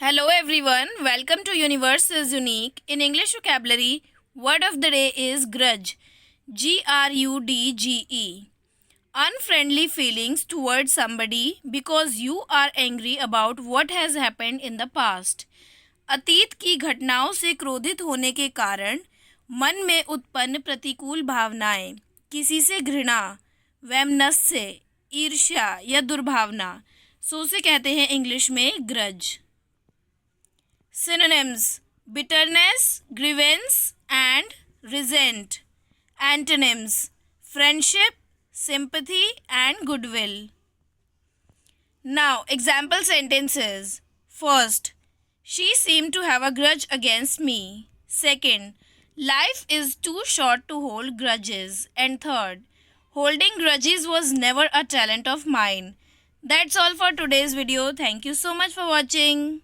Hello everyone, welcome to Universe is Unique. In English vocabulary, word of the day is grudge. Grudge. Unfriendly feelings towards somebody because you are angry about what has happened in the past. अतीत की घटनाओं से क्रोधित होने के कारण मन में उत्पन्न प्रतिकूल भावनाएं, किसी से घृणा, वैमनस्य, ईर्ष्या या दुर्भावना, सो उसे कहते हैं इंग्लिश में grudge. Synonyms: bitterness, grievance, and resent. Antonyms: friendship, sympathy, and goodwill. Now, example sentences. First, she seemed to have a grudge against me. Second, life is too short to hold grudges. And third, holding grudges was never a talent of mine. That's all for today's video. Thank you so much for watching.